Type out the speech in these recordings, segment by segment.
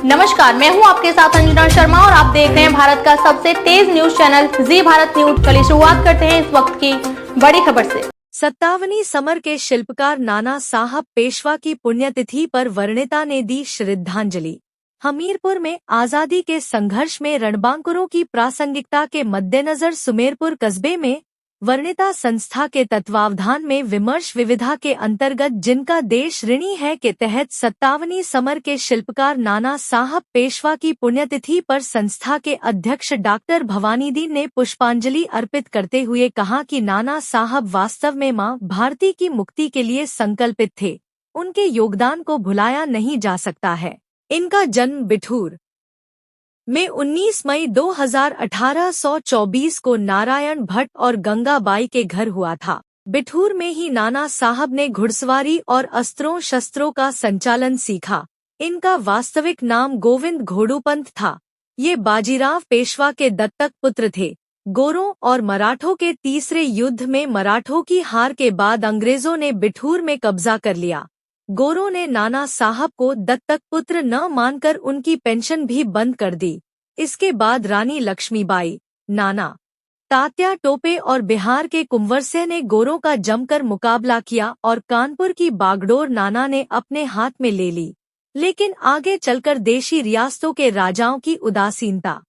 नमस्कार, मैं हूं आपके साथ अंजना शर्मा और आप देख रहे हैं भारत का सबसे तेज न्यूज चैनल जी भारत न्यूज। चलिए शुरुआत करते हैं इस वक्त की बड़ी खबर से। 57वीं समर के शिल्पकार नाना साहब पेशवा की पुण्यतिथि पर वर्णिता ने दी श्रद्धांजलि। हमीरपुर में आजादी के संघर्ष में रणबांकुरों की प्रासंगिकता के मद्देनजर सुमेरपुर कस्बे में वर्णिता संस्था के तत्वावधान में विमर्श विविधा के अंतर्गत जिनका देश ऋणी है के तहत 57वीं समर के शिल्पकार नाना साहब पेशवा की पुण्यतिथि पर संस्था के अध्यक्ष डॉक्टर भवानीदी ने पुष्पांजलि अर्पित करते हुए कहा कि नाना साहब वास्तव में मां भारती की मुक्ति के लिए संकल्पित थे। उनके योगदान को भुलाया नहीं जा सकता है। इनका जन्म बिठूर में 19 मई 1824 को नारायण भट्ट और गंगाबाई के घर हुआ था। बिठूर में ही नाना साहब ने घुड़सवारी और अस्त्रों शस्त्रों का संचालन सीखा। इनका वास्तविक नाम गोविंद घोड़ूपंत था। ये बाजीराव पेशवा के दत्तक पुत्र थे। गोरों और मराठों के तीसरे युद्ध में मराठों की हार के बाद अंग्रेजों ने बिठूर में कब्जा कर लिया। गोरों ने नाना साहब को दत्तक पुत्र न मानकर उनकी पेंशन भी बंद कर दी। इसके बाद रानी लक्ष्मीबाई, नाना तात्या टोपे और बिहार के कुंवर सिंह ने गोरों का जमकर मुकाबला किया और कानपुर की बागडोर नाना ने अपने हाथ में ले ली। लेकिन आगे चलकर देशी रियासतों के राजाओं की उदासीनता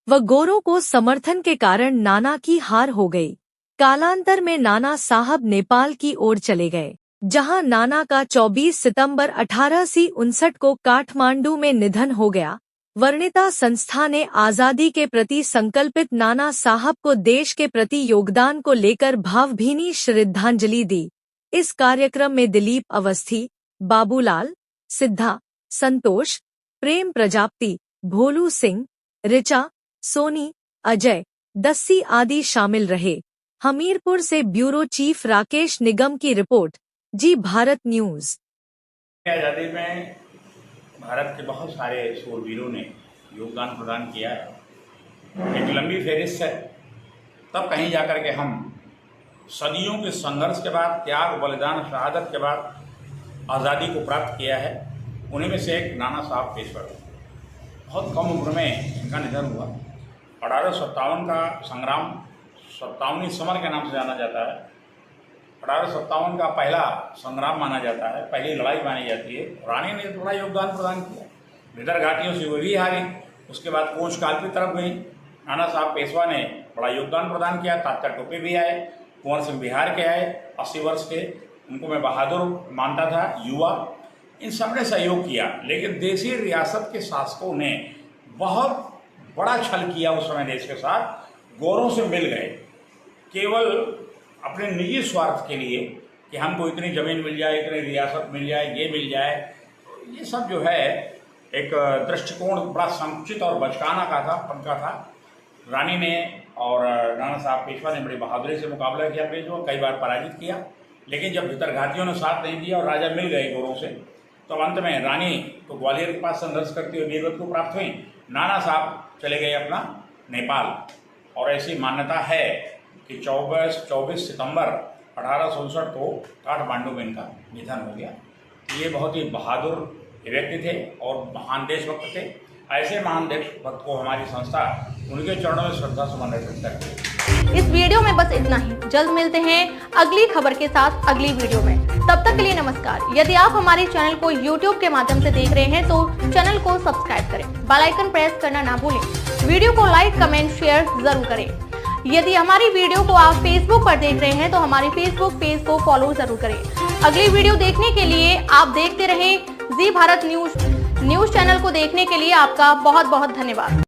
व गोरों को समर्थन के कारण नाना की हार हो गई। कालांतर में नाना साहब नेपाल की ओर चले गए, जहां नाना का 24 सितंबर 1859 को काठमांडू में निधन हो गया। वर्णिता संस्था ने आजादी के प्रति संकल्पित नाना साहब को देश के प्रति योगदान को लेकर भावभीनी श्रद्धांजलि दी। इस कार्यक्रम में दिलीप अवस्थी, बाबूलाल, सिद्धा, संतोष, प्रेम प्रजापति, भोलू सिंह, ऋचा, सोनी, अजय, दस्सी आदि शामिल रहे। हमीरपुर से ब्यूरो चीफ राकेश निगम की रिपोर्ट, जी भारत न्यूज। आज़ादी में भारत के बहुत सारे शूरवीरों ने योगदान प्रदान किया है। एक लंबी फहरिस्त है। तब कहीं जाकर के हम सदियों के संघर्ष के बाद, त्याग, बलिदान, शहादत के बाद आज़ादी को प्राप्त किया है। उन्हीं में से एक नाना साहब पेशवा। बहुत कम उम्र में इनका निधन हुआ। 1857 का संग्राम 57वीं समर के नाम से जाना जाता है। 1857 का पहला संग्राम माना जाता है, पहली लड़ाई मानी जाती है। रानी ने बड़ा योगदान प्रदान किया। भीतर घाटियों से वो भी हारी, उसके बाद कोच काल की तरफ गई। नाना साहब पेशवा ने बड़ा योगदान प्रदान किया। तात्या टोपे भी आए, कुंवर सिंह बिहार के आए, 80 वर्ष के। उनको मैं बहादुर मानता था, युवा। इन सब ने सहयोग किया। लेकिन देशी रियासत के शासकों ने बहुत बड़ा छल किया उस समय देश के साथ। गोरों से मिल गए केवल अपने निजी स्वार्थ के लिए कि हमको इतनी ज़मीन मिल जाए, इतनी रियासत मिल जाए, ये मिल जाए। ये सब जो है एक दृष्टिकोण बड़ा संकुचित और बचकाना का था, पनका था। रानी ने और नाना साहब पेशवा ने बड़ी बहादुरी से मुकाबला किया, अंग्रेजों को कई बार पराजित किया। लेकिन जब भीतरघातियों ने साथ नहीं दिया और राजा मिल गए गोरों से, तो अंत में रानी तो ग्वालियर के पास संघर्ष करती हुई वीरगति को प्राप्त हुई। नाना साहब चले गए अपना नेपाल। और ऐसी मान्यता है कि 24 सितंबर 1859 को काठमांडू में इनका निधन हो गया। ये बहुत ही बहादुर व्यक्ति थे और महान देशभक्त थे। ऐसे महान देशभक्त को हमारी संस्था उनके चरणों में श्रद्धा सुमन अर्पित करती है। इस वीडियो में बस इतना ही। जल्द मिलते हैं अगली खबर के साथ अगली वीडियो में। तब तक के लिए नमस्कार। यदि आप हमारे चैनल को YouTube के माध्यम से देख रहे हैं तो चैनल को सब्सक्राइब करें, बेल आइकन प्रेस करना ना भूलें। वीडियो को लाइक, कमेंट, शेयर जरूर करें। यदि हमारी वीडियो को आप फेसबुक पर देख रहे हैं तो हमारे फेसबुक पेज को फॉलो जरूर करें। अगली वीडियो देखने के लिए आप देखते रहें जी भारत न्यूज चैनल को देखने के लिए आपका बहुत बहुत धन्यवाद।